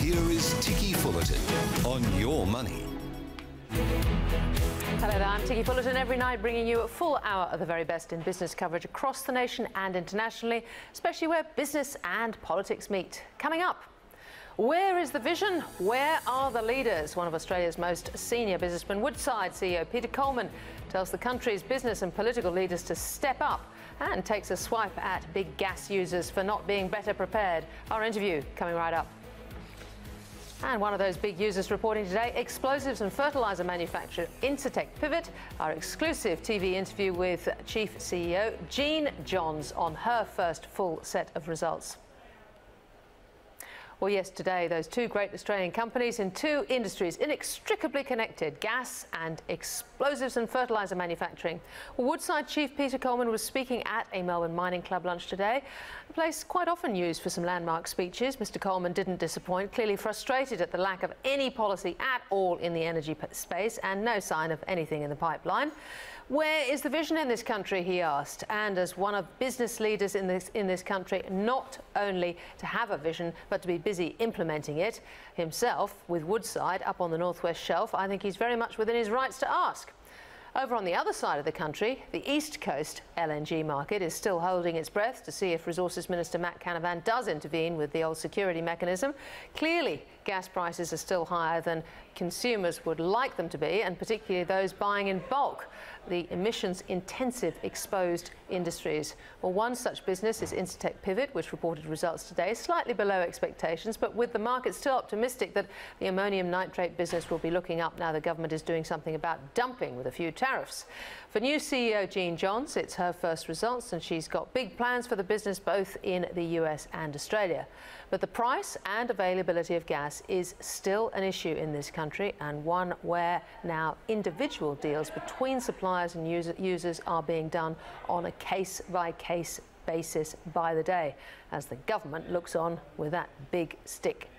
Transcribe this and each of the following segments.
Here is Ticky Fullerton on Your Money. Hello there, I'm Ticky Fullerton, every night bringing you a full hour of the very best in business coverage across the nation and internationally, especially where business and politics meet. Coming up, where is the vision? Where are the leaders? One of Australia's most senior businessmen, Woodside CEO Peter Coleman, tells the country's business and political leaders to step up and takes a swipe at big gas users for not being better prepared. Our interview coming right up. And one of those big users reporting today, explosives and fertiliser manufacturer Incitec pivot. Our exclusive TV interview with Chief CEO Jeanne on her first full set of results. Well, yes, today, those two great Australian companies in two industries inextricably connected, gas and explosives and fertiliser manufacturing. Well, Woodside Chief Peter Coleman was speaking at a Melbourne mining club lunch today, a place quite often used for some landmark speeches. Mr Coleman didn't disappoint, clearly frustrated at the lack of any policy at all in the energy space and no sign of anything in the pipeline. Where is the vision in this country, he asked, and as one of business leaders in this country, not only to have a vision, but to be busy implementing it himself with Woodside up on the Northwest Shelf. I think he's very much within his rights to ask. Over on the other side of the country, the East Coast LNG market is still holding its breath to see if Resources Minister Matt Canavan does intervene with the old security mechanism. Clearly, gas prices are still higher than consumers would like them to be, and particularly those buying in bulk, the emissions-intensive exposed industries. Well, one such business is Incitec Pivot, which reported results today, slightly below expectations, but with the market still optimistic that the ammonium nitrate business will be looking up now the government is doing something about dumping with a few tariffs. For new CEO Jeanne, it's her first results, and she's got big plans for the business both in the US and Australia. But the price and availability of gas is still an issue in this country, and one where now individual deals between suppliers and users are being done on a case-by-case basis by the day, as the government looks on with that big stick.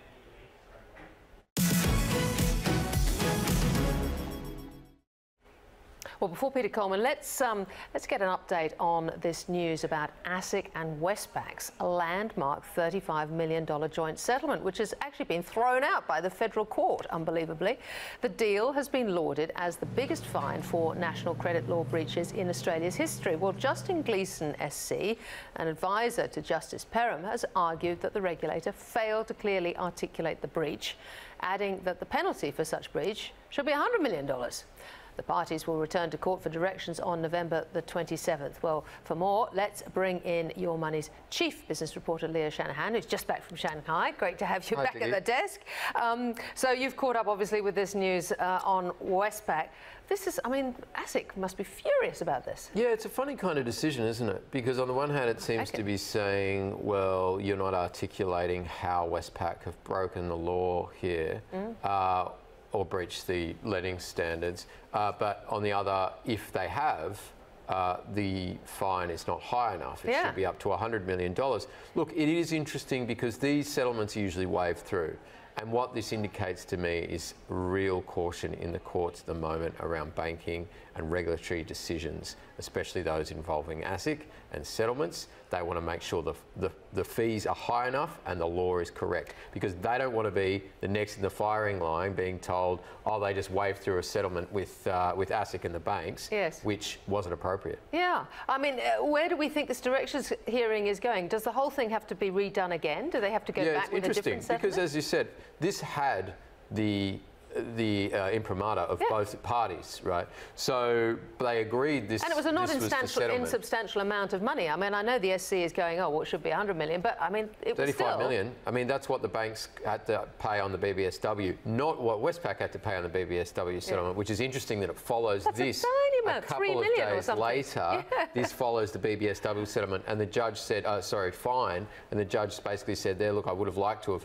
Well, before Peter Coleman, let's get an update on this news about ASIC and Westpac's landmark $35 million joint settlement, which has actually been thrown out by the federal court, unbelievably. The deal has been lauded as the biggest fine for national credit law breaches in Australia's history. Well, Justin Gleeson SC, an advisor to Justice Perham, has argued that the regulator failed to clearly articulate the breach, adding that the penalty for such breach should be $100 million. The parties will return to court for directions on November the 27th. Well, for more, let's bring in Your Money's chief business reporter, Leah Shanahan, who's just back from Shanghai. Great to have you back at the desk. So you've caught up, obviously, with this news on Westpac. This is, I mean, ASIC must be furious about this. Yeah, it's a funny kind of decision, isn't it? Because on the one hand, it seems to be saying, well, you're not articulating how Westpac have broken the law here. Or breach the lending standards, but on the other, if they have, the fine is not high enough. It should be up to $100 million. Look, it is interesting because these settlements are usually waved through, and what this indicates to me is real caution in the courts at the moment around banking and regulatory decisions, especially those involving ASIC and settlements. They want to make sure the fees are high enough and the law is correct, because they don't want to be the next in the firing line being told, oh, they just waved through a settlement with ASIC and the banks, which wasn't appropriate. Yeah, I mean, where do we think this directions hearing is going? Does the whole thing have to be redone again? Do they have to go back with a different settlement? Because, as you said, this had the imprimatur of both parties, right? So they agreed this. And it was a not insubstantial amount of money. I mean, I know the SC is going, oh, well, it should be $100 million, but I mean, it was still $35 million. I mean, that's what the banks had to pay on the BBSW, not what Westpac had to pay on the BBSW settlement, which is interesting that it follows this. A couple of days later, this follows the BBSW settlement, and the judge said, sorry, fine, and the judge basically said there, look, I would have liked to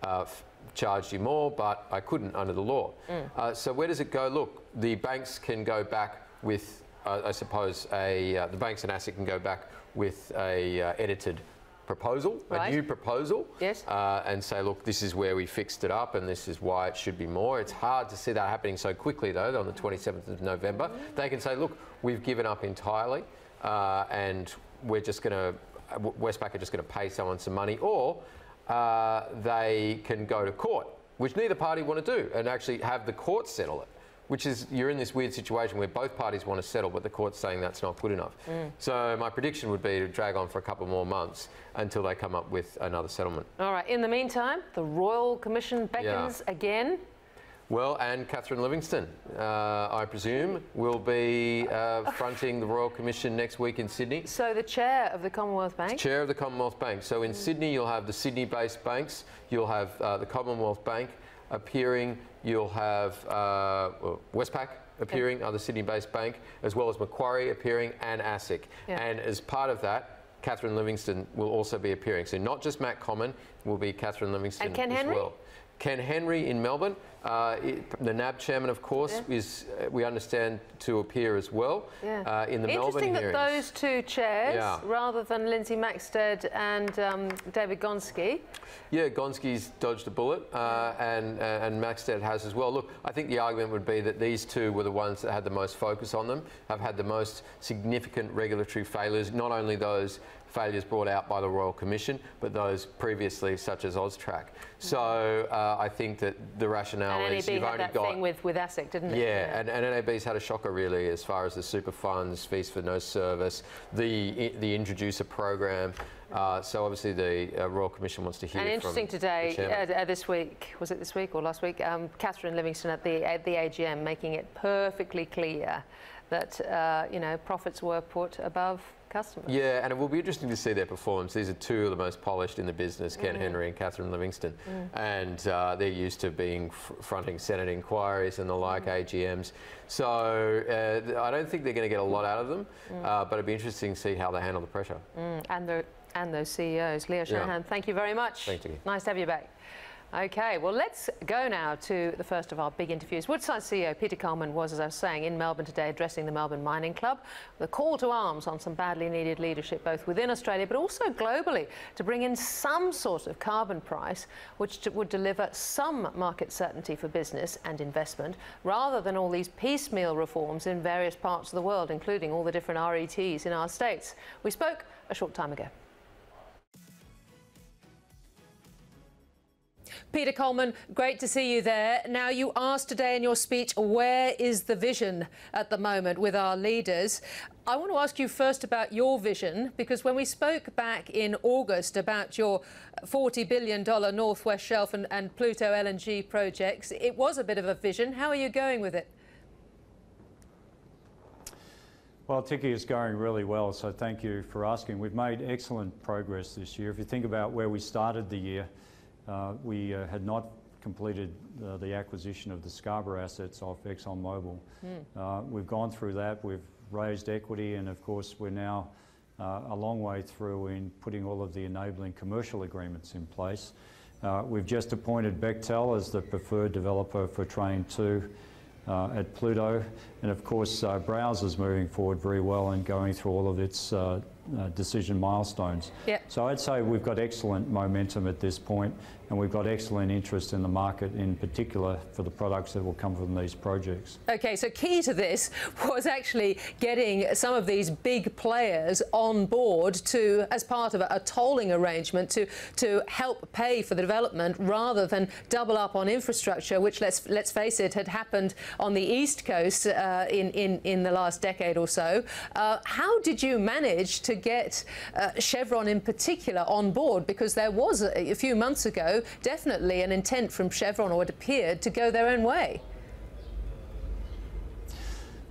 have charged you more, but I couldn't under the law. So where does it go? Look, the banks can go back with, I suppose, the banks and ASIC can go back with a edited proposal, a new proposal, and say, look, this is where we fixed it up and this is why it should be more. It's hard to see that happening so quickly, though, on the 27th of November. They can say, look, we've given up entirely and we're just going to, Westpac are just going to pay someone some money, or they can go to court, which neither party want to do, and actually have the court settle it. Which is, you're in this weird situation where both parties want to settle, but the court's saying that's not good enough. So my prediction would be to drag on for a couple more months until they come up with another settlement. All right. In the meantime, the Royal Commission beckons again. Well, and Catherine Livingstone, I presume, will be fronting the Royal Commission next week in Sydney. So the chair of the Commonwealth Bank? Chair of the Commonwealth Bank. So in Sydney, you'll have the Sydney-based banks, you'll have the Commonwealth Bank appearing, you'll have Westpac appearing, the Sydney-based bank, as well as Macquarie appearing, and ASIC. And as part of that, Catherine Livingstone will also be appearing. So not just Matt Coleman, will be Catherine Livingstone and Ken as Henry? well. Ken Henry in Melbourne, the NAB chairman, of course, is, we understand, to appear as well in the Melbourne hearings. Interesting that those two chairs, rather than Lindsay Maxted and David Gonski. Yeah, Gonski's dodged a bullet, and Maxted has as well. Look, I think the argument would be that these two were the ones that had the most focus on them, have had the most significant regulatory failures, not only those failures brought out by the Royal Commission, but those previously, such as AUSTRAC. So I think that the rationale is you've only got... thing with ASIC, didn't it? Yeah, and NAB's had a shocker really as far as the super funds, fees for no service, the introducer program. So obviously the Royal Commission wants to hear from the interesting today, this week, was it this week or last week, Catherine Livingstone at the AGM making it perfectly clear that, you know, profits were put above customers. Yeah, and it will be interesting to see their performance. These are two of the most polished in the business, Ken Henry and Catherine Livingstone, and they're used to being fronting Senate inquiries and the like, AGMs. So I don't think they're going to get a lot out of them, but it'd be interesting to see how they handle the pressure. And those CEOs. Leo Shanahan, thank you very much. Thank you. Nice to have you back. Okay, well, let's go now to the first of our big interviews. Woodside CEO Peter Coleman was, as I was saying, in Melbourne today addressing the Melbourne Mining Club. The call to arms on some badly needed leadership, both within Australia but also globally, to bring in some sort of carbon price which would deliver some market certainty for business and investment, rather than all these piecemeal reforms in various parts of the world, including all the different RETs in our states. We spoke a short time ago. Peter Coleman, great to see you there. Now, you asked today in your speech, where is the vision at the moment with our leaders? I want to ask you first about your vision, because when we spoke back in August about your $40 billion North West Shelf and Pluto LNG projects, it was a bit of a vision. How are you going with it? Well, Ticky, is going really well, so thank you for asking. We've made excellent progress this year. If you think about where we started the year, we had not completed the acquisition of the Scarborough assets off ExxonMobil. We've gone through that, we've raised equity, and of course we're now a long way through in putting all of the enabling commercial agreements in place. We've just appointed Bechtel as the preferred developer for Train 2 at Pluto, and of course Browser's moving forward very well and going through all of its decision milestones. So I'd say we've got excellent momentum at this point, and we've got excellent interest in the market, in particular for the products that will come from these projects. Okay, so key to this was actually getting some of these big players on board to, as part of a tolling arrangement, to help pay for the development rather than double up on infrastructure, which let's face it, had happened on the East Coast in the last decade or so. How did you manage to get Chevron in particular on board? Because there was a few months ago definitely an intent from Chevron, or it appeared, to go their own way.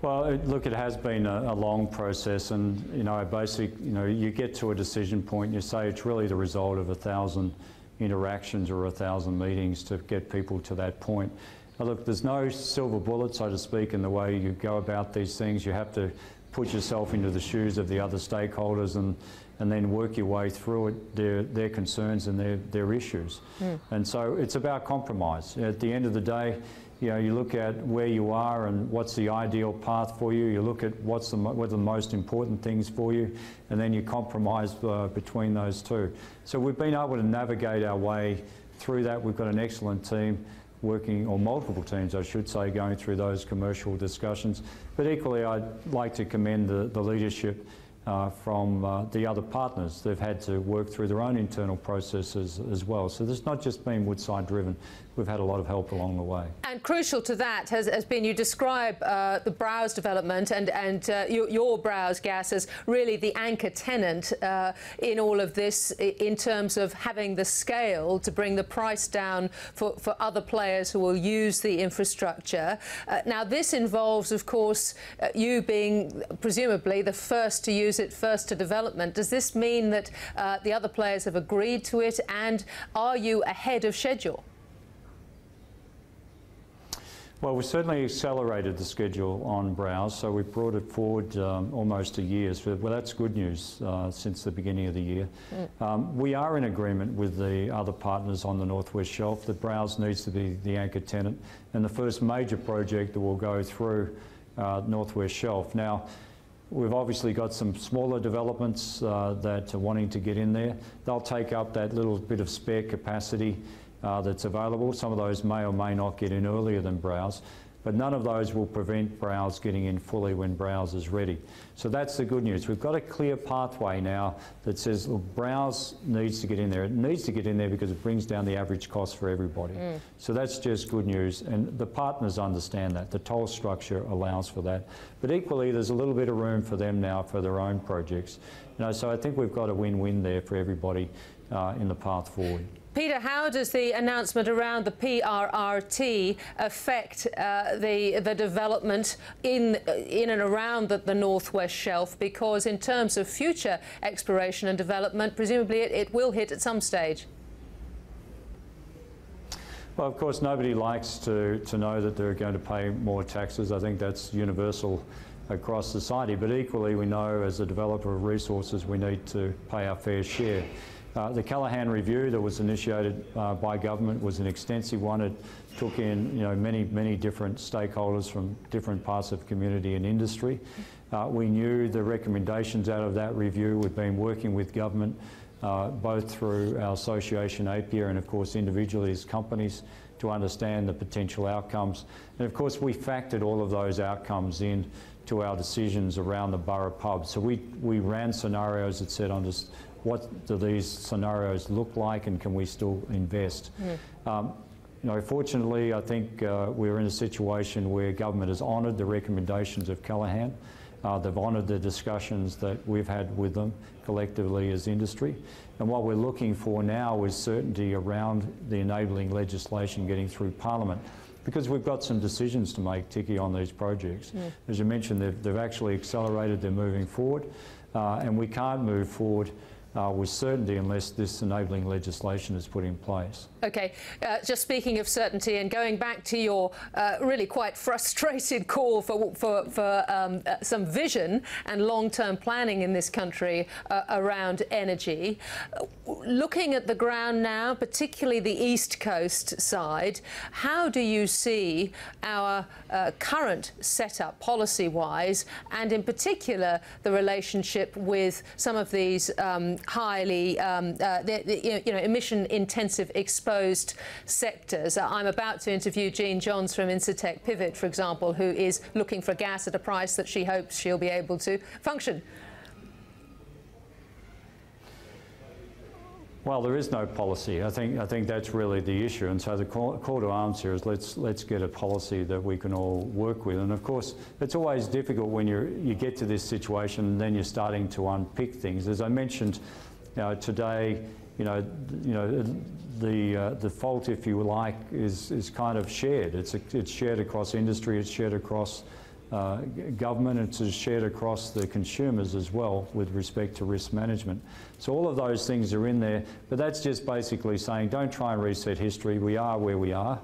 Well, look, it has been a long process, and you get to a decision point and you say it's really the result of 1,000 interactions or 1,000 meetings to get people to that point. Now, look, there's no silver bullet, so to speak, in the way you go about these things. You have to put yourself into the shoes of the other stakeholders and then work your way through it, their concerns and their issues. And so it's about compromise. At the end of the day, you look at where you are and what's the ideal path for you. You look at what are the most important things for you, and then you compromise between those two. So we've been able to navigate our way through that. We've got an excellent team working, or multiple teams I should say, going through those commercial discussions. But equally, I'd like to commend the leadership from the other partners. They've had to work through their own internal processes as well. So this has not just been Woodside driven. We've had a lot of help along the way. And crucial to that has been, you describe the Browse development and your Browse gas as really the anchor tenant in all of this, in terms of having the scale to bring the price down for other players who will use the infrastructure. Now this involves, of course, you being presumably the first to use it, first to development. Does this mean that the other players have agreed to it, and are you ahead of schedule? Well, we certainly accelerated the schedule on Browse, so we brought it forward almost a year. So, well, that's good news since the beginning of the year. We are in agreement with the other partners on the North West Shelf that Browse needs to be the anchor tenant and the first major project that will go through North West Shelf. Now, we've obviously got some smaller developments that are wanting to get in there. They'll take up that little bit of spare capacity that's available. Some of those may or may not get in earlier than Browse, but none of those will prevent Browse getting in fully when Browse is ready. So that's the good news. We've got a clear pathway now that says, look, Browse needs to get in there. It needs to get in there because it brings down the average cost for everybody. So that's just good news, and the partners understand that. The toll structure allows for that. But equally, there's a little bit of room for them now for their own projects. You know, so I think we've got a win-win there for everybody in the path forward. Peter, how does the announcement around the PRRT affect the development in and around the North West Shelf? Because in terms of future exploration and development, presumably it will hit at some stage. Well, of course, nobody likes to know that they're going to pay more taxes. I think that's universal across society. But equally, we know as a developer of resources, we need to pay our fair share. The Callaghan review that was initiated by government was an extensive one. It took in, you know, many different stakeholders from different parts of community and industry. We knew the recommendations out of that review. We've been working with government both through our association APIA and of course individually as companies to understand the potential outcomes. And of course we factored all of those outcomes in to our decisions around the Borough Pub. So we ran scenarios that said what do these scenarios look like and can we still invest? You know, fortunately, I think we're in a situation where government has honoured the recommendations of Callaghan. They've honoured the discussions that we've had with them collectively as industry. And what we're looking for now is certainty around the enabling legislation getting through Parliament, because we've got some decisions to make, Ticky, on these projects. As you mentioned, they've actually accelerated, they're moving forward, and we can't move forward with certainty unless this enabling legislation is put in place. Okay, just speaking of certainty and going back to your really quite frustrated call for some vision and long-term planning in this country around energy, looking at the ground now, particularly the East Coast side, how do you see our current setup policy-wise, and in particular the relationship with some of these highly emission-intensive exposed sectors? I'm about to interview Jeanne from Incitec Pivot, for example, who is looking for gas at a price that she hopes she'll be able to function. Well, there is no policy. I think that's really the issue, and so the call to arms here is let's get a policy that we can all work with. And of course, it's always difficult when you get to this situation and then you're starting to unpick things. As I mentioned today, the fault, if you like, is kind of shared. It's shared across industry. It's shared across government. It's shared across the consumers as well with respect to risk management. So all of those things are in there, but that's just basically saying don't try and reset history. We are where we are.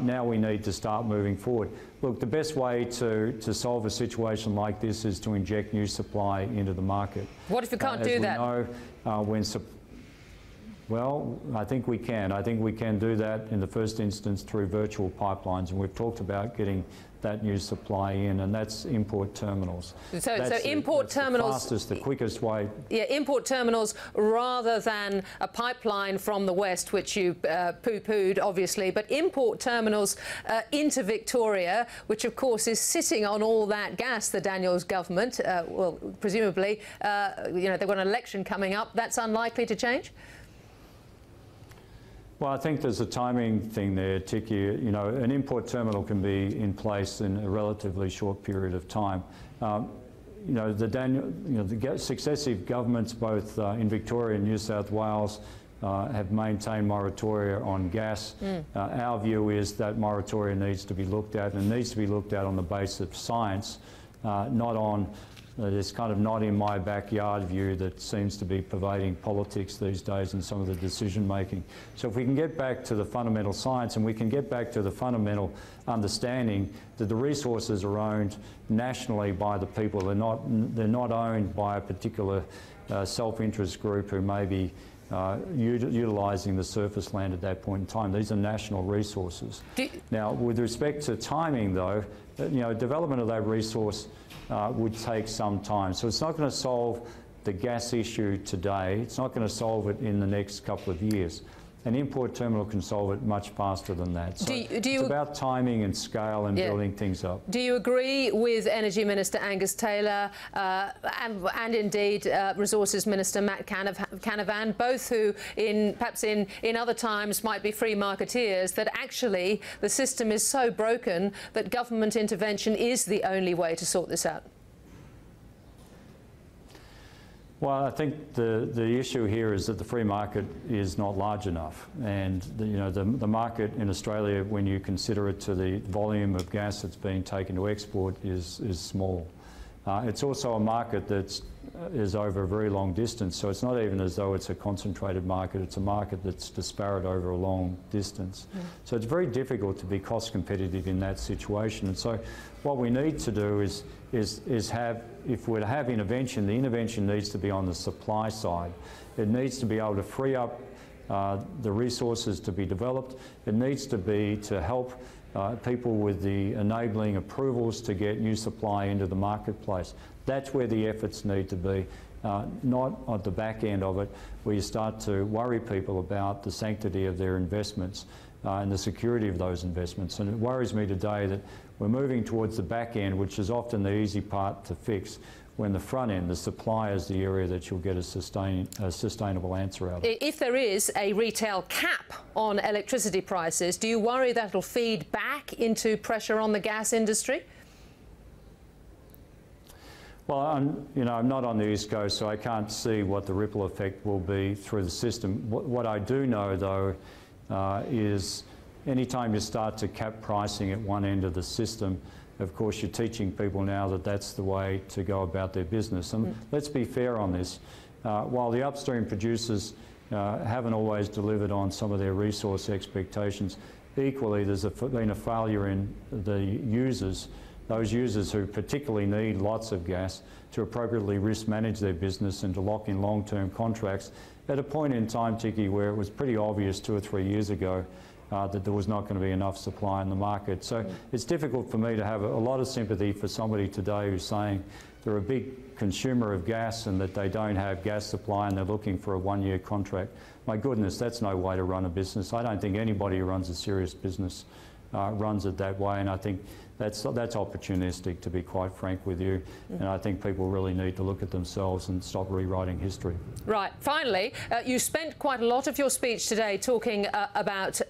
Now we need to start moving forward. Look, the best way to solve a situation like this is to inject new supply into the market. What if you can't do that? Well, I think we can. I think we can do that in the first instance through virtual pipelines, and we've talked about getting that new supply in, and that's import terminals. So import terminals, the fastest, the quickest way. Yeah, import terminals rather than a pipeline from the west, which you poo-pooed, obviously, but import terminals into Victoria, which of course is sitting on all that gas. The Daniels government, well, presumably, you know, they've got an election coming up. That's unlikely to change. Well, I think there's a timing thing there, Ticky. You know, an import terminal can be in place in a relatively short period of time. You know, the successive governments, both in Victoria and New South Wales, have maintained moratoria on gas. Our view is that moratoria needs to be looked at, and needs to be looked at on the basis of science, not on this kind of not in my backyard view that seems to be pervading politics these days and some of the decision making. So if we can get back to the fundamental science, and we can get back to the fundamental understanding that the resources are owned nationally by the people, they're not owned by a particular self-interest group who may be utilising the surface land at that point in time. These are national resources. Now, with respect to timing, though, you know, development of that resource would take some time. So it's not going to solve the gas issue today. It's not going to solve it in the next couple of years. An import terminal can solve it much faster than that. So it's about timing and scale and building things up. Do you agree with Energy Minister Angus Taylor and indeed Resources Minister Matt Canavan, both who perhaps in other times might be free marketeers, that actually the system is so broken that government intervention is the only way to sort this out? Well, I think the issue here is that the free market is not large enough, and the market in Australia, when you consider it to the volume of gas that's being taken to export, is small. It's also a market that is over a very long distance, so it's not even as though it's a concentrated market. It's a market that's disparate over a long distance. So it's very difficult to be cost competitive in that situation. And so what we need to do is have, if we're to have intervention, the intervention needs to be on the supply side. It needs to be able to free up the resources to be developed. It needs to be to help people with the enabling approvals to get new supply into the marketplace. That's where the efforts need to be, not at the back end of it, where you start to worry people about the sanctity of their investments and the security of those investments. And it worries me today that we're moving towards the back end, which is often the easy part to fix, when the front end, the supply, is the area that you'll get a sustainable answer out of. If there is a retail cap on electricity prices, do you worry that it'll feed back into pressure on the gas industry? Well, I'm not on the East Coast, so I can't see what the ripple effect will be through the system. What I do know, though, is anytime you start to cap pricing at one end of the system, of course, you're teaching people now that that's the way to go about their business. And let's be fair on this. While the upstream producers haven't always delivered on some of their resource expectations, equally there's been a failure in the users, those users who particularly need lots of gas, to appropriately risk manage their business and to lock in long-term contracts at a point in time, Ticky, where it was pretty obvious 2 or 3 years ago that there was not going to be enough supply in the market. So it's difficult for me to have a lot of sympathy for somebody today who's saying they're a big consumer of gas and that they don't have gas supply and they're looking for a one-year contract. My goodness, that's no way to run a business. I don't think anybody who runs a serious business runs it that way, and I think that's opportunistic, to be quite frank with you. And I think people really need to look at themselves and stop rewriting history. Right. Finally, you spent quite a lot of your speech today talking about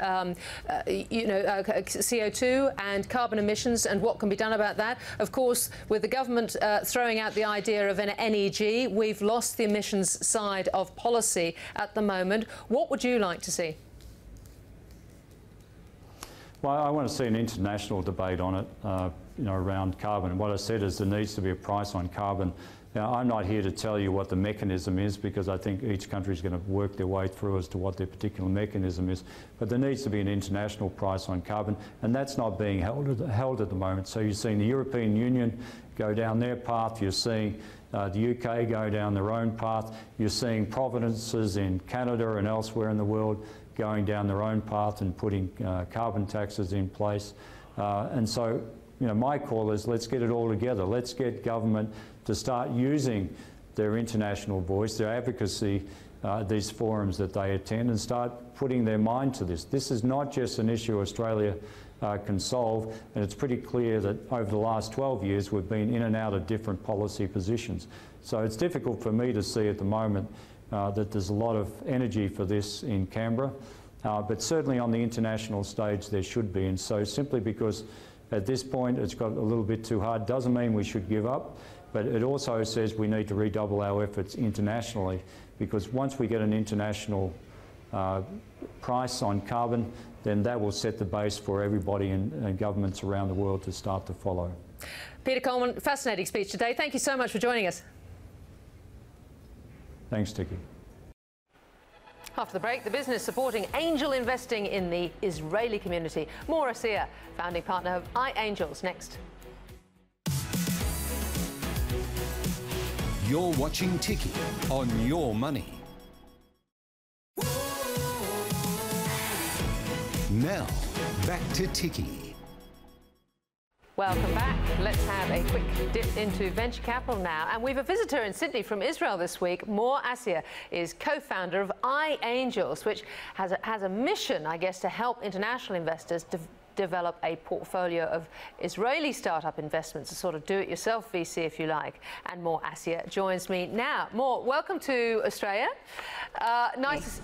CO2 and carbon emissions and what can be done about that. Of course, with the government throwing out the idea of an NEG, we've lost the emissions side of policy at the moment. What would you like to see? Well, I want to see an international debate on it, around carbon. And what I said is there needs to be a price on carbon. Now, I'm not here to tell you what the mechanism is, because I think each country is going to work their way through as to what their particular mechanism is. But there needs to be an international price on carbon, and that's not being held at the moment. So you're seeing the European Union go down their path. You're seeing the UK go down their own path. You're seeing provinces in Canada and elsewhere in the world going down their own path and putting carbon taxes in place. And so, my call is let's get it all together. Let's get government to start using their international voice, their advocacy, these forums that they attend, and start putting their mind to this. This is not just an issue Australia can solve, and it's pretty clear that over the last 12 years we've been in and out of different policy positions. So it's difficult for me to see at the moment that there's a lot of energy for this in Canberra, but certainly on the international stage there should be. And so simply because at this point it's got a little bit too hard doesn't mean we should give up, but it also says we need to redouble our efforts internationally, because once we get an international price on carbon, then that will set the base for everybody and governments around the world to start to follow. Peter Coleman, fascinating speech today. Thank you so much for joining us. Thanks, Ticky. After the break, the business supporting angel investing in the Israeli community. Mor Assia, founding partner of iAngels, next. You're watching Ticky on Your Money. Now, back to Ticky. Welcome back. Let's have a quick dip into venture capital now. And we have a visitor in Sydney from Israel this week. Mor Assia is co-founder of iAngels, which has a mission, I guess, to help international investors develop a portfolio of Israeli startup investments, a sort of do-it-yourself VC, if you like. And Mor Assia joins me now. Mor, welcome to Australia. Nice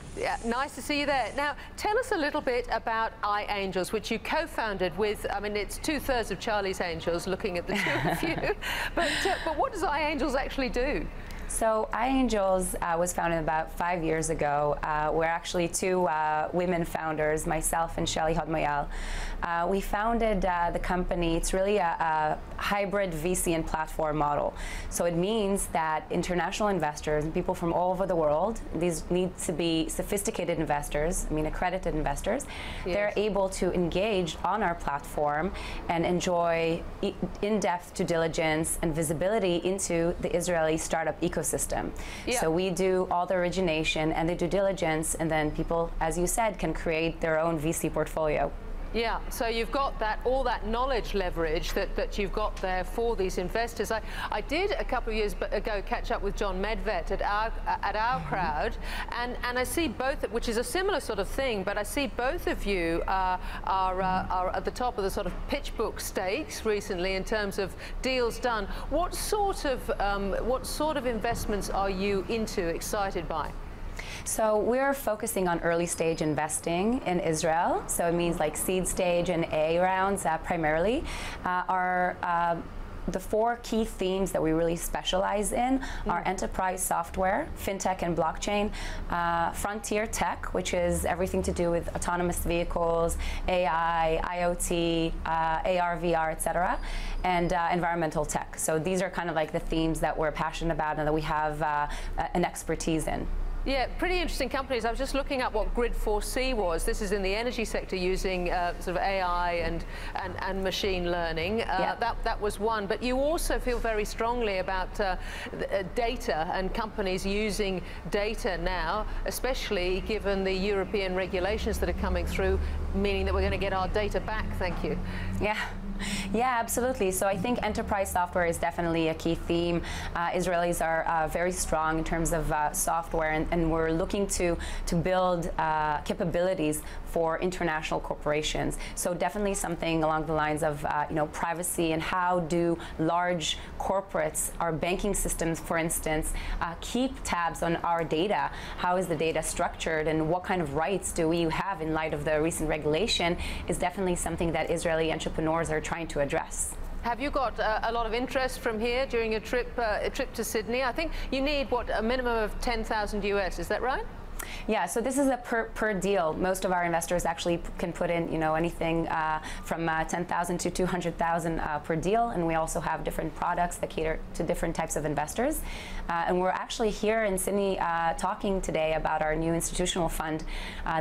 to see you there. Now, tell us a little bit about iAngels, which you co-founded with, I mean, it's 2/3 of Charlie's Angels, looking at the two of you. But what does iAngels actually do? So iAngels was founded about 5 years ago. We're actually two women founders, myself and Shelly Hodmayal. We founded the company. It's really a hybrid VC and platform model. So it means that international investors and people from all over the world, these need to be sophisticated investors, I mean accredited investors, yes. They're able to engage on our platform and enjoy in-depth due diligence and visibility into the Israeli startup ecosystem. Yeah. So we do all the origination and the due diligence, and then people, as you said, can create their own VC portfolio. Yeah, so you've got all that knowledge leverage that you've got there for these investors. I did a couple of years ago catch up with John Medved at our crowd, and I see both, which is a similar sort of thing, but I see both of you are at the top of the sort of pitch book stakes recently in terms of deals done. What sort of investments are you into, excited by? So we're focusing on early stage investing in Israel. So it means like seed stage and A rounds primarily. The four key themes that we really specialize in are enterprise software, fintech and blockchain, frontier tech, which is everything to do with autonomous vehicles, AI, IoT, AR, VR, etc., and environmental tech. So these are kind of like the themes that we're passionate about and that we have an expertise in. Yeah, pretty interesting companies. I was just looking up what Grid4C was. This is in the energy sector using sort of AI and machine learning. That was one. But you also feel very strongly about data and companies using data now, especially given the European regulations that are coming through, meaning that we're going to get our data back. Thank you. Yeah, absolutely. So I think enterprise software is definitely a key theme. Israelis are very strong in terms of software, and we're looking to build capabilities for international corporations. So definitely something along the lines of privacy, and how do large corporates, our banking systems, for instance, keep tabs on our data? How is the data structured, and what kind of rights do we have in light of the recent regulation is definitely something that Israeli entrepreneurs are trying to address. Have you got a lot of interest from here during a trip to Sydney? I think you need, what, a minimum of 10,000 US, is that right? Yeah, so this is a per deal. Most of our investors actually can put in, anything from 10,000 to 200,000 per deal, and we also have different products that cater to different types of investors. And we're actually here in Sydney talking today about our new institutional fund,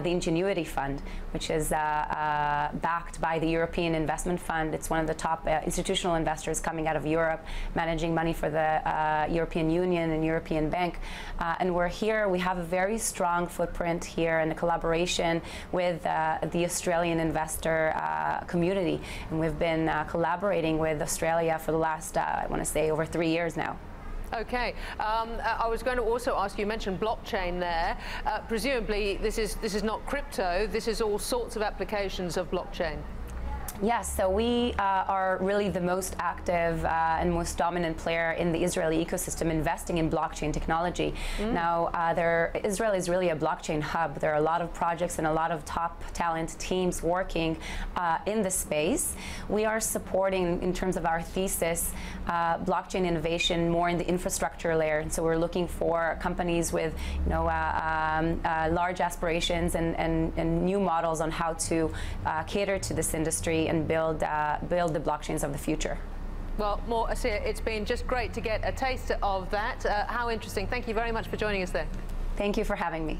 the Ingenuity Fund, which is backed by the European Investment Fund. It's one of the top institutional investors coming out of Europe, managing money for the European Union and European Bank. And we're here. We have a very strong footprint here and the collaboration with the Australian investor community. And we've been collaborating with Australia for the last, I want to say, over 3 years now. Okay, I was going to also ask you mentioned blockchain there. Presumably, this is not crypto. This is all sorts of applications of blockchain. Yes, so we are really the most active and most dominant player in the Israeli ecosystem investing in blockchain technology. Now, Israel is really a blockchain hub. There are a lot of projects and a lot of top talent teams working in the space. We are supporting, in terms of our thesis, blockchain innovation more in the infrastructure layer. And so we're looking for companies with, large aspirations and new models on how to cater to this industry and build the blockchains of the future. Well, Mor Assia, it's been just great to get a taste of that. How interesting. Thank you very much for joining us there. Thank you for having me.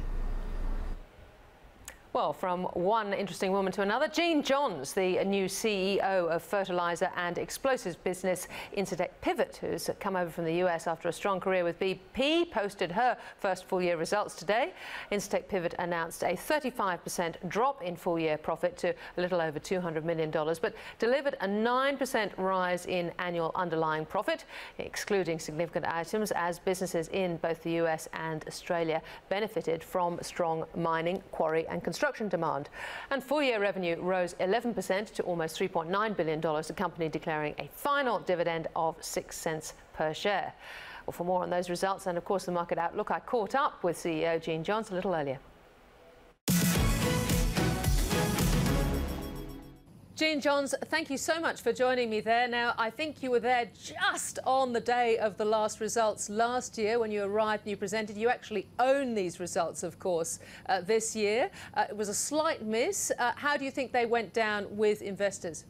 Well, from one interesting woman to another, Jeanne, the new CEO of fertilizer and explosives business Incitec Pivot, who's come over from the US after a strong career with BP, posted her first full-year results today. Incitec Pivot announced a 35% drop in full-year profit to a little over $200 million, but delivered a 9% rise in annual underlying profit, excluding significant items, as businesses in both the US and Australia benefited from strong mining, quarry and construction demand. And full-year revenue rose 11% to almost $3.9 billion, the company declaring a final dividend of 6 cents per share. Well, for more on those results and, of course, the market outlook, I caught up with CEO Jeanne a little earlier. Jeanne, thank you so much for joining me there. Now, I think you were there just on the day of the last results last year when you arrived and you presented. You actually own these results, of course, this year. It was a slight miss. How do you think they went down with investors?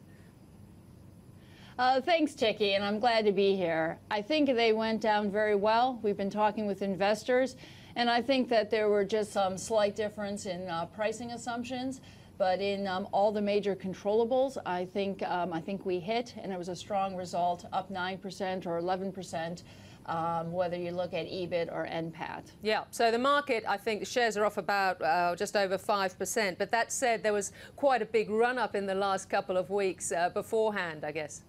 Thanks, Ticky, and I'm glad to be here. I think they went down very well. We've been talking with investors, and I think that there were just some slight difference in pricing assumptions. But in all the major controllables, I think we hit, and it was a strong result, up 9% or 11%, whether you look at EBIT or NPAT. Yeah, so the market, I think the shares are off about just over 5%. But that said, there was quite a big run-up in the last couple of weeks beforehand, I guess.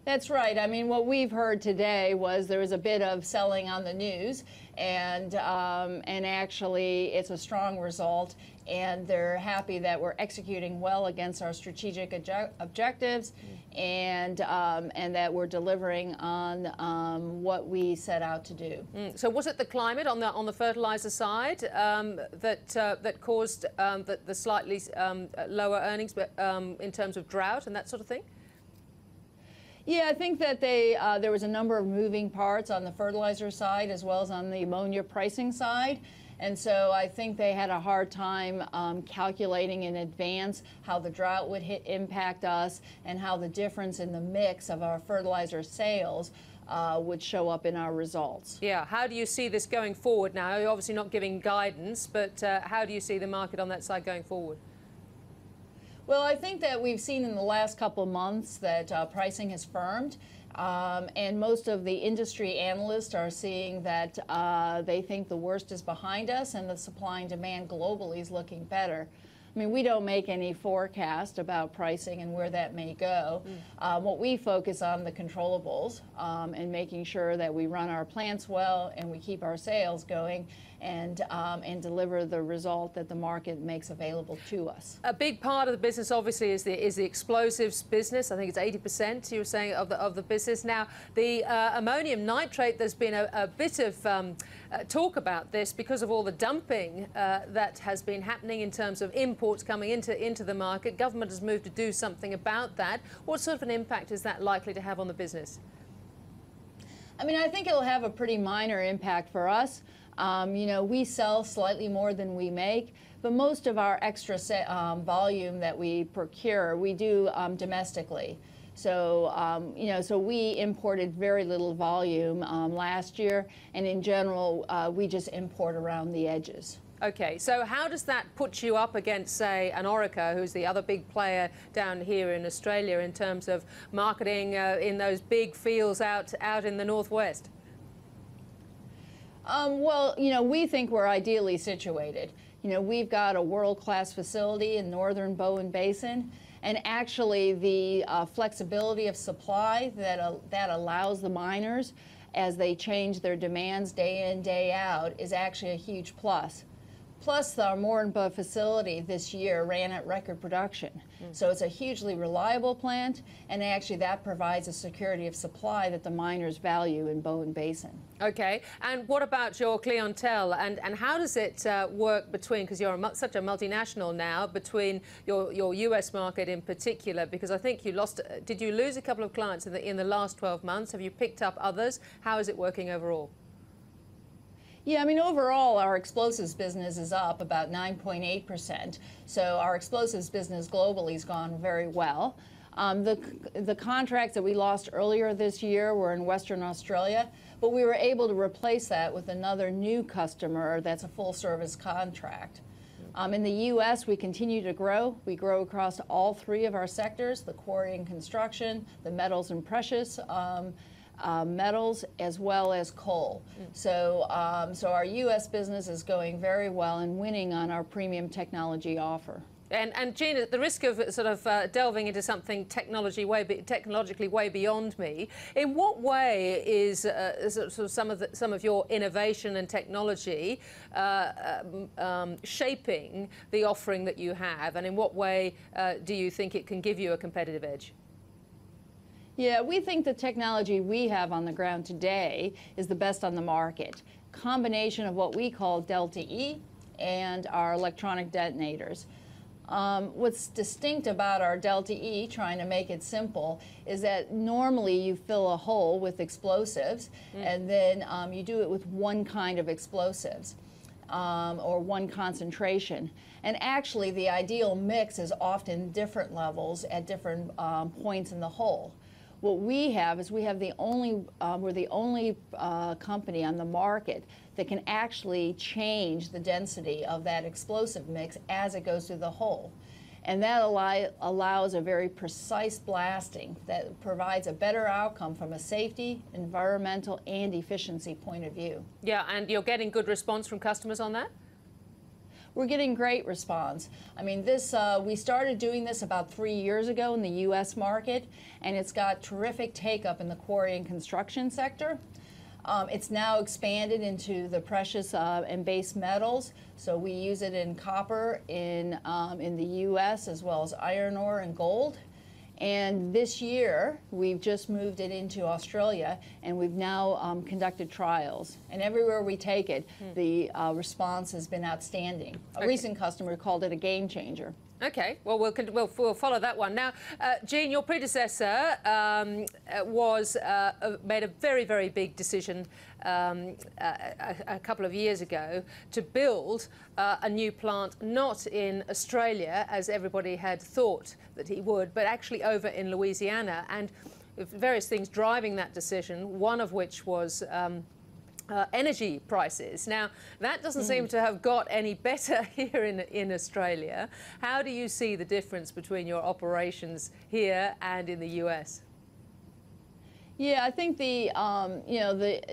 That's right. I mean, what we've heard today was there was a bit of selling on the news, and actually it's a strong result, and they're happy that we're executing well against our strategic objectives, and that we're delivering on what we set out to do. So was it the climate on the fertilizer side that caused the slightly lower earnings, but in terms of drought and that sort of thing? Yeah, I think that there was a number of moving parts on the fertilizer side as well as on the ammonia pricing side. And so I think they had a hard time calculating in advance how the drought would impact us and how the difference in the mix of our fertilizer sales would show up in our results. Yeah, how do you see this going forward now? You're obviously not giving guidance, but how do you see the market on that side going forward? Well, I think that we've seen in the last couple of months that pricing has firmed, and most of the industry analysts are seeing that they think the worst is behind us and the supply and demand globally is looking better. I mean, we don't make any forecast about pricing and where that may go. What we focus on the controllables and making sure that we run our plants well and we keep our sales going and deliver the result that the market makes available to us. A big part of the business, obviously, is the explosives business. I think it's 80%, you were saying, of the business. Now, the ammonium nitrate, there's been a bit of talk about this because of all the dumping that has been happening in terms of imports coming into the market. Government has moved to do something about that. What sort of an impact is that likely to have on the business? I mean, I think it'll have a pretty minor impact for us. You know, we sell slightly more than we make, but most of our extra volume that we procure, we do domestically. So, you know, so we imported very little volume last year, and in general, we just import around the edges. Okay, so how does that put you up against, say, an Orica, who's the other big player down here in Australia in terms of marketing in those big fields out in the northwest? Well, you know, we think we're ideally situated. You know, we've got a world-class facility in northern Bowen Basin, and actually the flexibility of supply that allows the miners, as they change their demands day in, day out, is actually a huge plus. Plus, our Moranbah facility this year ran at record production. So it's a hugely reliable plant, and actually that provides a security of supply that the miners value in Bowen Basin. Okay, and what about your clientele, and how does it work between, because you're such a multinational now, between your US market in particular, because I think you lost, did you lose a couple of clients in the last 12 months? Have you picked up others? How is it working overall? Yeah, I mean, overall, our explosives business is up about 9.8%. So our explosives business globally has gone very well. The contracts that we lost earlier this year were in Western Australia, but we were able to replace that with another new customer that's a full-service contract. In the U.S., we continue to grow. We grow across all three of our sectors, the quarry and construction, the metals and precious metals, as well as coal. So our U.S. business is going very well and winning on our premium technology offer. And Jeanne, at the risk of sort of delving into something technologically way beyond me, in what way is sort of some of your innovation and technology shaping the offering that you have, and in what way do you think it can give you a competitive edge? Yeah, we think the technology we have on the ground today is the best on the market. Combination of what we call Delta E and our electronic detonators. What's distinct about our Delta E, trying to make it simple, is that normally you fill a hole with explosives, and then you do it with one kind of explosives or one concentration. And actually, the ideal mix is often different levels at different points in the hole. What we have is we're the only company on the market that can actually change the density of that explosive mix as it goes through the hole. And that allows a very precise blasting that provides a better outcome from a safety, environmental, and efficiency point of view. Yeah, and you're getting good response from customers on that? We're getting great response. I mean, we started doing this about 3 years ago in the U.S. market, and it's got terrific take-up in the quarry and construction sector. It's now expanded into the precious and base metals, so we use it in copper in the U.S. as well as iron ore and gold. And this year, we've just moved it into Australia, and we've now conducted trials. And everywhere we take it, the response has been outstanding. A recent customer called it a game changer. Okay, well, we'll follow that one. Now, Jeanne, your predecessor made a very, very big decision a couple of years ago to build a new plant, not in Australia, as everybody had thought that he would, but actually over in Louisiana, and various things driving that decision, one of which was energy prices. Now, that doesn't seem to have got any better here in Australia. How do you see the difference between your operations here and in the US? Yeah, I think the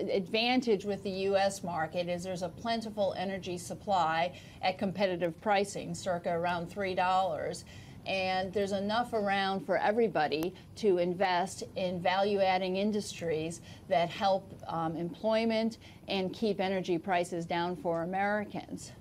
advantage with the U.S. market is there's a plentiful energy supply at competitive pricing, circa around $3. And there's enough around for everybody to invest in value-adding industries that help employment and keep energy prices down for Americans.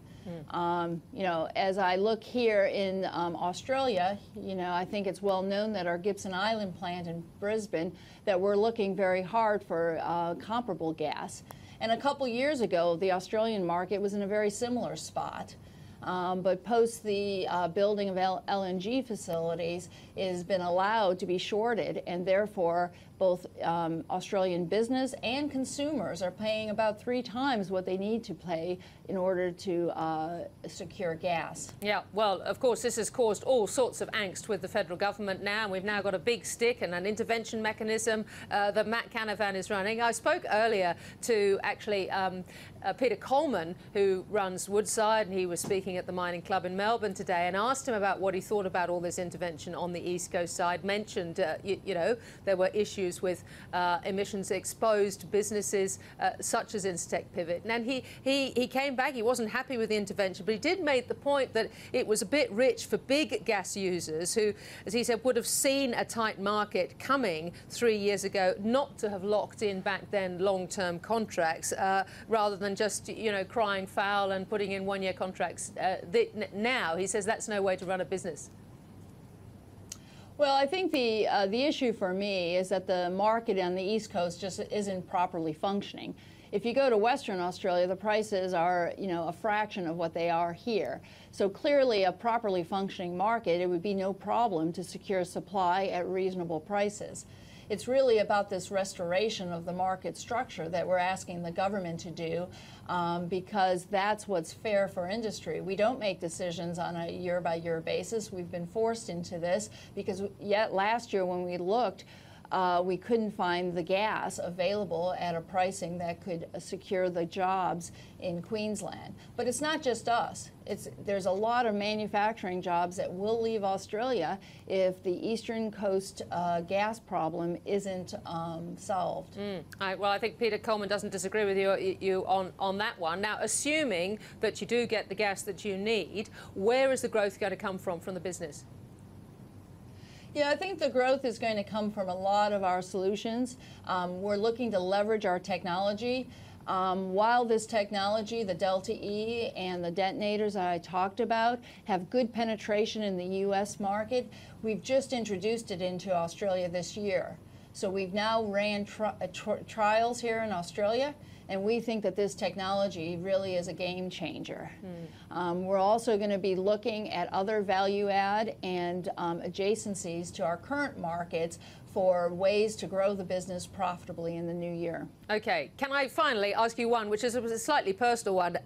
As I look here in Australia, I think it's well known that our Gibson Island plant in Brisbane, that we're looking very hard for comparable gas. And a couple years ago, the Australian market was in a very similar spot. But post the building of LNG facilities, it has been allowed to be shorted, and therefore both Australian business and consumers are paying about 3 times what they need to pay in order to secure gas. Yeah, well, of course, this has caused all sorts of angst with the federal government now, and we've now got a big stick and an intervention mechanism that Matt Canavan is running. I spoke earlier to actually Peter Coleman, who runs Woodside, and he was speaking at the Mining Club in Melbourne today, and asked him about what he thought about all this intervention on the East Coast side. Mentioned, there were issues issues with emissions-exposed businesses such as Incitec Pivot. And he came back. He wasn't happy with the intervention, but he did make the point that it was a bit rich for big gas users who, as he said, would have seen a tight market coming 3 years ago, not to have locked in back then long-term contracts rather than just, you know, crying foul and putting in one-year contracts. Now, he says that's no way to run a business. Well, I think the issue for me is that the market on the East Coast just isn't properly functioning. If you go to Western Australia, the prices are, you know, a fraction of what they are here. So clearly, a properly functioning market, it would be no problem to secure supply at reasonable prices. It's really about this restoration of the market structure that we're asking the government to do, because that's what's fair for industry. We don't make decisions on a year-by-year basis. We've been forced into this because yet last year when we looked, we couldn't find the gas available at a pricing that could secure the jobs in Queensland. But it's not just us. There's a lot of manufacturing jobs that will leave Australia if the Eastern Coast gas problem isn't solved. All right, well, I think Peter Coleman doesn't disagree with you on that one. Now, assuming that you do get the gas that you need, where is the growth going to come from the business? Yeah, I think the growth is going to come from a lot of our solutions. We're looking to leverage our technology. While this technology, the Delta E and the detonators that I talked about, have good penetration in the U.S. market, we've just introduced it into Australia this year. So we've now ran trials here in Australia, and we think that this technology really is a game changer. We're also going to be looking at other value add and adjacencies to our current markets for ways to grow the business profitably in the new year. Okay, can I finally ask you one, which is a slightly personal one,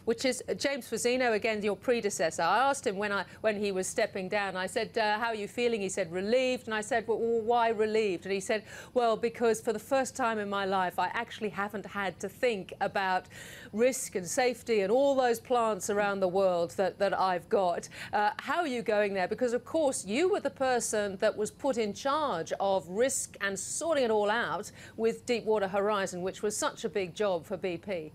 which is James Fazzino, again, your predecessor. I asked him when he was stepping down, I said, how are you feeling? He said, relieved. And I said, well, why relieved? And he said, well, because for the first time in my life, I actually haven't had to think about risk and safety and all those plants around the world that I've got. How are you going there? Because, of course, you were the person that was put in charge of risk and sorting it all out with Deepwater Horizon, which was such a big job for BP.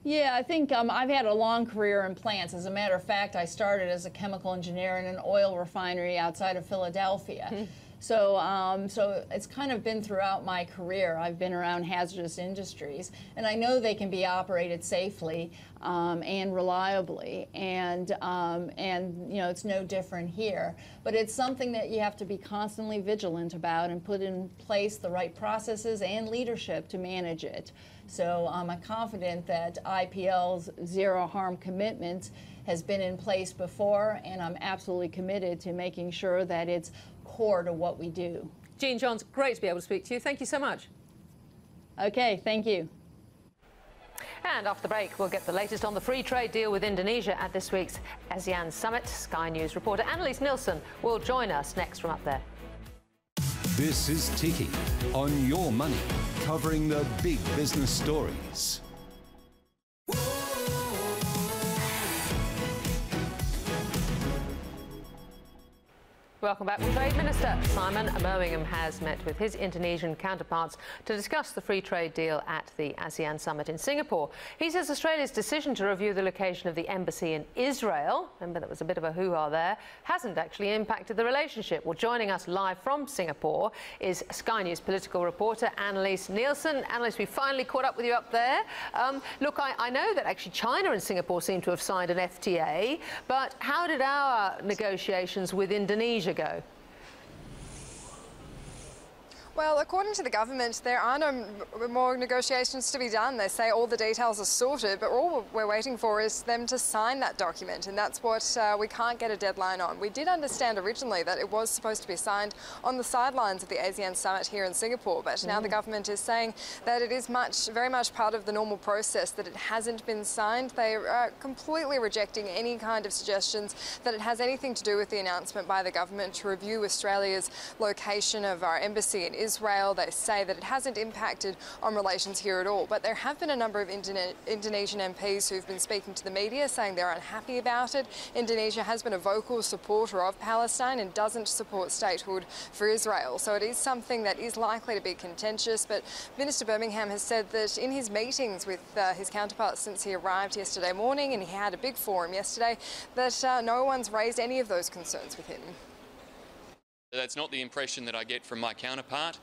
Yeah, I think I've had a long career in plants. As a matter of fact, I started as a chemical engineer in an oil refinery outside of Philadelphia. So, so it's kind of been throughout my career. I've been around hazardous industries, and I know they can be operated safely and reliably, and you know, it's no different here. But it's something that you have to be constantly vigilant about and put in place the right processes and leadership to manage it. So I'm confident that IPL's zero harm commitment has been in place before, and I'm absolutely committed to making sure that it's core to what we do. Jeanne Johns, great to be able to speak to you. Thank you so much. Okay, thank you. And after the break, we'll get the latest on the free trade deal with Indonesia at this week's ASEAN Summit. Sky News reporter Annalise Nielsen will join us next from up there. This is Ticky on Your Money, covering the big business stories. Welcome back. Trade Minister Simon Birmingham has met with his Indonesian counterparts to discuss the free trade deal at the ASEAN Summit in Singapore. He says Australia's decision to review the location of the embassy in Israel, remember that was a bit of a hoo-ha there, hasn't actually impacted the relationship. Well, joining us live from Singapore is Sky News political reporter Annalise Nielsen. Annalise, we finally caught up with you up there. Look, I know that actually China and Singapore seem to have signed an FTA, but how did our negotiations with Indonesia go? Well, according to the government, there are no more negotiations to be done. They say all the details are sorted, but all we're waiting for is them to sign that document, and that's what we can't get a deadline on. We did understand originally that it was supposed to be signed on the sidelines of the ASEAN Summit here in Singapore, but now the government is saying that it is very much part of the normal process, that it hasn't been signed. They are completely rejecting any kind of suggestions that it has anything to do with the announcement by the government to review Australia's location of our embassy in Israel. They say that it hasn't impacted on relations here at all. But there have been a number of Indonesian MPs who've been speaking to the media saying they're unhappy about it. Indonesia has been a vocal supporter of Palestine and doesn't support statehood for Israel. So it is something that is likely to be contentious. But Minister Birmingham has said that in his meetings with his counterparts since he arrived yesterday morning, and he had a big forum yesterday, that no one's raised any of those concerns with him. That's not the impression that I get from my counterpart.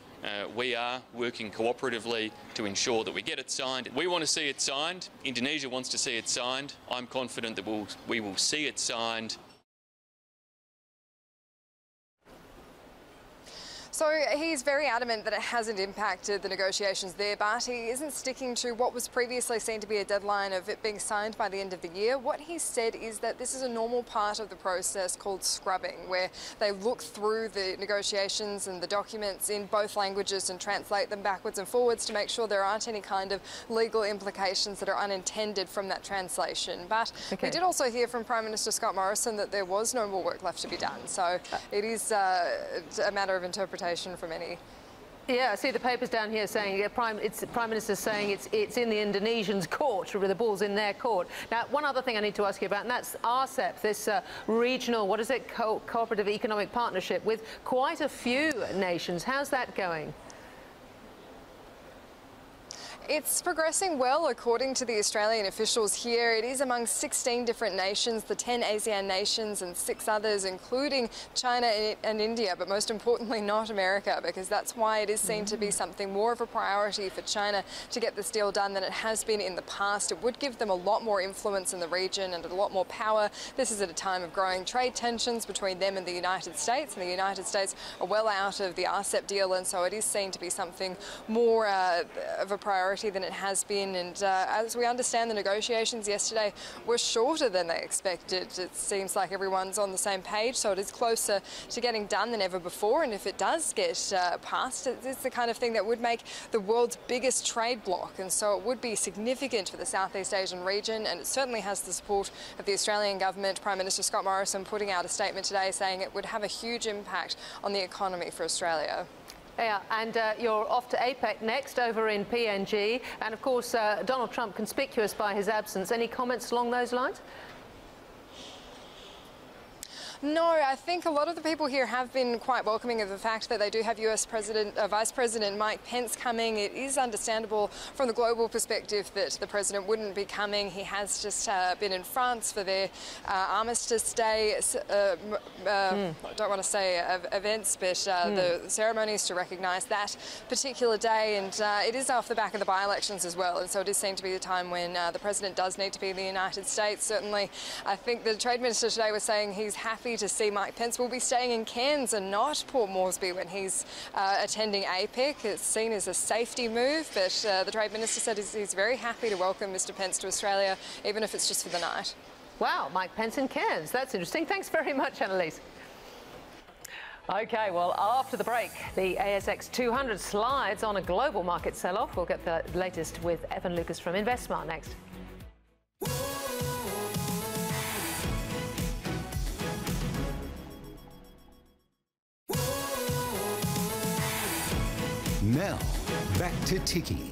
We are working cooperatively to ensure that we get it signed. We want to see it signed. Indonesia wants to see it signed. I'm confident that we will see it signed. So he's very adamant that it hasn't impacted the negotiations there, but he isn't sticking to what was previously seen to be a deadline of it being signed by the end of the year. What he said is that this is a normal part of the process called scrubbing, where they look through the negotiations and the documents in both languages and translate them backwards and forwards to make sure there aren't any kind of legal implications that are unintended from that translation. But we did also hear from Prime Minister Scott Morrison that there was no more work left to be done. So it is a matter of interpretation from any. Yeah, I see the papers down here saying the Prime Minister saying it's in the Indonesians' court, or the ball's in their court. Now, one other thing I need to ask you about, and that's RCEP, this regional, what is it, cooperative economic partnership with quite a few nations. How's that going? It's progressing well, according to the Australian officials here. It is among 16 different nations, the 10 ASEAN nations and 6 others, including China and India, but most importantly not America, because that's why it is seen to be something more of a priority for China to get this deal done than it has been in the past. It would give them a lot more influence in the region and a lot more power. This is at a time of growing trade tensions between them and the United States, and the United States are well out of the RCEP deal, and so it is seen to be something more of a priority than it has been. And as we understand, the negotiations yesterday were shorter than they expected. It seems like everyone's on the same page, so it is closer to getting done than ever before. And if it does get passed, it's the kind of thing that would make the world's biggest trade bloc, and so it would be significant for the Southeast Asian region, and it certainly has the support of the Australian government. Prime Minister Scott Morrison putting out a statement today saying it would have a huge impact on the economy for Australia. Yeah, and you're off to APEC next over in PNG, and of course Donald Trump conspicuous by his absence. Any comments along those lines? No, I think a lot of the people here have been quite welcoming of the fact that they do have Vice President Mike Pence coming. It is understandable from the global perspective that the President wouldn't be coming. He has just been in France for their Armistice Day, I don't want to say events, but the ceremonies to recognise that particular day. And it is off the back of the by-elections as well. And so it is seen to be the time when the President does need to be in the United States. Certainly, I think the Trade Minister today was saying he's happy to see Mike Pence will be staying in Cairns and not Port Moresby when he's attending APEC. It's seen as a safety move, but the Trade Minister said he's very happy to welcome Mr Pence to Australia, even if it's just for the night. Wow, Mike Pence in Cairns. That's interesting. Thanks very much, Annalise. OK, well, after the break, the ASX 200 slides on a global market sell-off. We'll get the latest with Evan Lucas from InvestSmart next. Now, back to Ticky.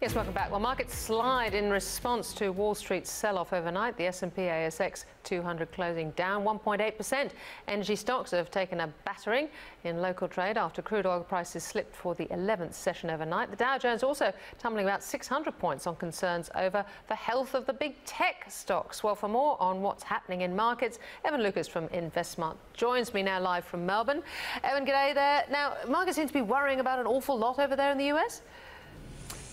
Yes, welcome back. Well, markets slide in response to Wall Street's sell-off overnight. The S&P ASX 200 closing down 1.8%. Energy stocks have taken a battering in local trade after crude oil prices slipped for the 11th session overnight. The Dow Jones also tumbling about 600 points on concerns over the health of the big tech stocks. Well, for more on what's happening in markets, Evan Lucas from InvestSmart joins me now live from Melbourne. Evan, g'day there. Now, markets seem to be worrying about an awful lot over there in the US.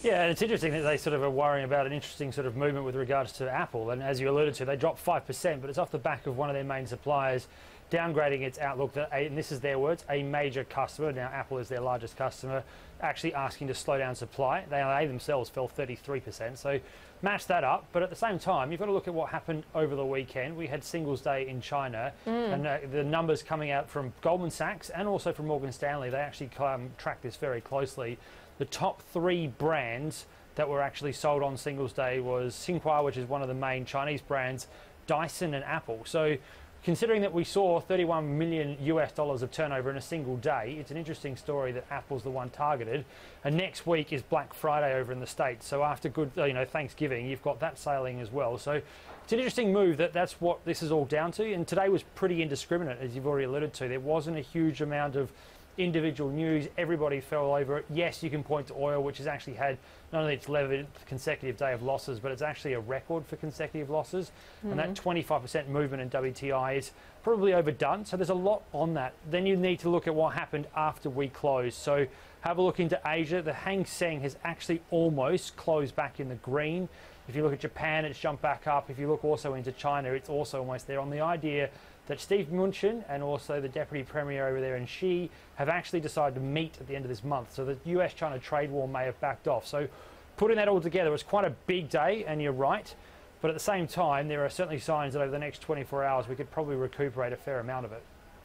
Yeah, and it's interesting that they sort of are worrying about an interesting sort of movement with regards to Apple. And as you alluded to, they dropped 5%, but it's off the back of one of their main suppliers downgrading its outlook, that and this is their words, a major customer, now Apple is their largest customer, actually asking to slow down supply. They themselves fell 33%, so match that up. But at the same time, you've got to look at what happened over the weekend. We had Singles Day in China, and the numbers coming out from Goldman Sachs and also from Morgan Stanley, they actually track this very closely. The top 3 brands that were actually sold on Singles Day was Tsinghua, which is one of the main Chinese brands, Dyson and Apple. So considering that we saw 31 million US dollars of turnover in a single day, it's an interesting story that Apple's the one targeted. And next week is Black Friday over in the States. So after good, Thanksgiving, you've got that sailing as well. So it's an interesting move that's what this is all down to. And today was pretty indiscriminate, as you've already alluded to. There wasn't a huge amount of individual news. Everybody fell over it. Yes, you can point to oil, which has actually had not only its 11th consecutive day of losses, but it's actually a record for consecutive losses. And that 25% movement in WTI is probably overdone. So there's a lot on that. Then you need to look at what happened after we closed. So have a look into Asia. The Hang Seng has actually almost closed back in the green. If you look at Japan, it's jumped back up. If you look also into China, it's also almost there, on the idea that Steve Mnuchin and also the Deputy Premier over there and Xi have actually decided to meet at the end of this month. So the US-China trade war may have backed off. So putting that all together, it's quite a big day, and you're right. But at the same time, there are certainly signs that over the next 24 hours, we could probably recuperate a fair amount of it.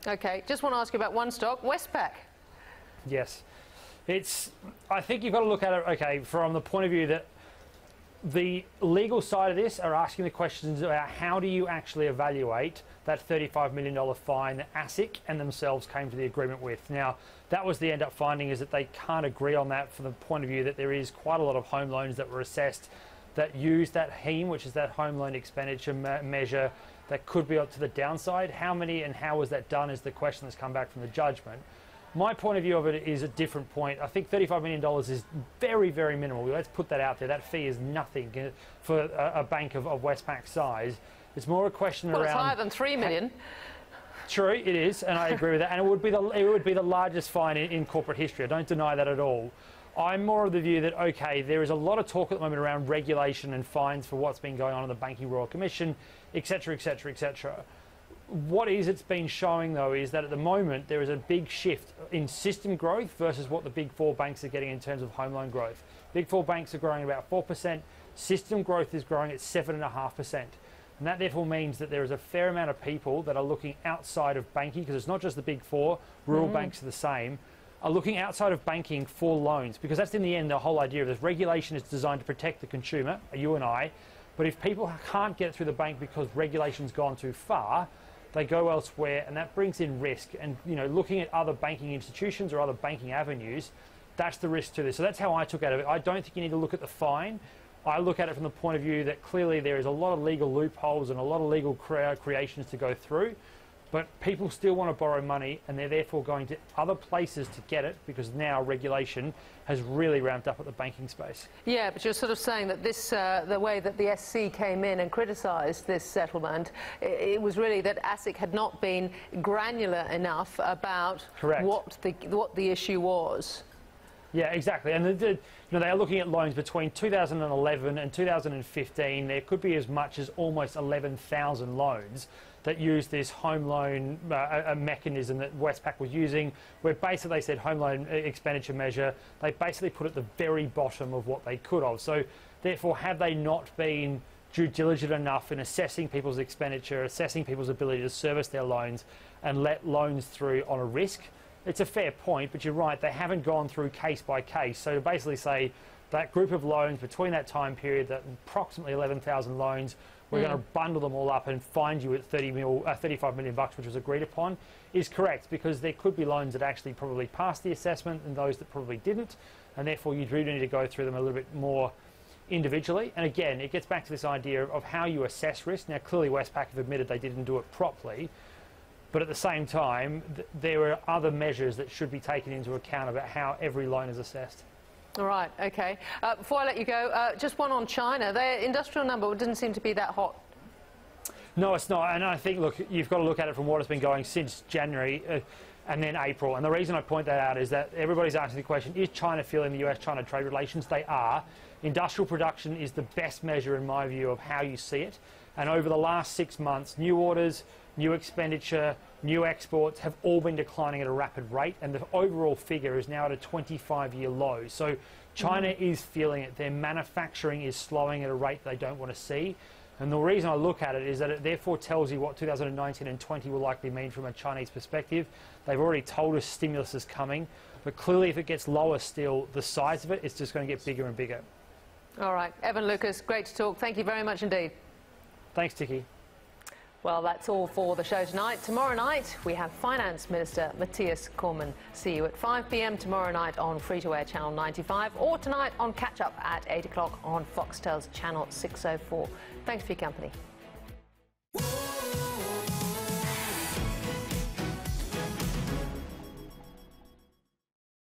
Okay, just want to ask you about one stock, Westpac. Yes. I think you've got to look at it, okay, from the point of view that the legal side of this are asking the questions about how do you actually evaluate that $35 million fine that ASIC and themselves came to the agreement with. Now, that was the end up finding, is that they can't agree on that from the point of view that there is quite a lot of home loans that were assessed that use that HEME, which is that home loan expenditure measure, that could be up to the downside. How many and how was that done is the question that's come back from the judgment. My point of view of it is a different point. I think $35 million is very, very minimal. Let's put that out there. That fee is nothing for a bank of Westpac's size. It's more a question around... Well, it's higher than $3 million. True, it is, and I agree with that. And it would be the largest fine in corporate history. I don't deny that at all. I'm more of the view that, okay, there is a lot of talk at the moment around regulation and fines for what's been going on in the Banking Royal Commission, etc., etc., etc. What it's been showing, though, is that at the moment there is a big shift in system growth versus what the big four banks are getting in terms of home loan growth. Big four banks are growing about 4%. System growth is growing at 7.5%. And that therefore means that there is a fair amount of people that are looking outside of banking, because it's not just the big four, rural banks are the same, are looking outside of banking for loans, because that's in the end the whole idea of this. Regulation is designed to protect the consumer, you and I, but if people can't get it through the bank because regulation's gone too far, they go elsewhere, and that brings in risk. And looking at other banking institutions or other banking avenues, that's the risk to this. So that's how I took out of it. I don't think you need to look at the fine. I look at it from the point of view that clearly there is a lot of legal loopholes and a lot of legal creations to go through, but people still want to borrow money, and they're therefore going to other places to get it, because now regulation has really ramped up at the banking space. Yeah, but you're sort of saying that this, the way that the SC came in and criticised this settlement, it was really that ASIC had not been granular enough about what the issue was. Yeah, exactly. And they are looking at loans between 2011 and 2015. There could be as much as almost 11,000 loans that use this home loan mechanism that Westpac was using, where basically they said home loan expenditure measure. They basically put at the very bottom of what they could have. So therefore, have they not been due diligent enough in assessing people's expenditure, assessing people's ability to service their loans, and let loans through on a risk? It's a fair point, but you're right, they haven't gone through case by case. So to basically say that group of loans between that time period, that approximately 11,000 loans, we're going to bundle them all up and find you at 35 million bucks, which was agreed upon, is correct, because there could be loans that actually probably passed the assessment and those that probably didn't, and therefore you do need to go through them a little bit more individually. And again, it gets back to this idea of how you assess risk. Now, clearly Westpac have admitted they didn't do it properly, but at the same time, there are other measures that should be taken into account about how every loan is assessed. All right, okay. Before I let you go, just one on China. Their industrial number didn't seem to be that hot. No, it's not. And I think, look, you've got to look at it from what has been going since January and then April. And the reason I point that out is that everybody's asking the question, is China feeling the US-China trade relations? They are. Industrial production is the best measure, in my view, of how you see it. And over the last 6 months, new orders, new expenditure, new exports have all been declining at a rapid rate, and the overall figure is now at a 25-year low. So China is feeling it. Their manufacturing is slowing at a rate they don't want to see. And the reason I look at it is that it therefore tells you what 2019 and 20 will likely mean from a Chinese perspective. They've already told us stimulus is coming, but clearly if it gets lower still, the size of it is just going to get bigger and bigger. All right. Evan Lucas, great to talk. Thank you very much indeed. Thanks, Ticky. Well, that's all for the show tonight. Tomorrow night, we have Finance Minister Matthias Coleman. See you at 5 p.m. tomorrow night on free-to-air Channel 95 or tonight on catch-up at 8 o'clock on Foxtel's Channel 604. Thanks for your company.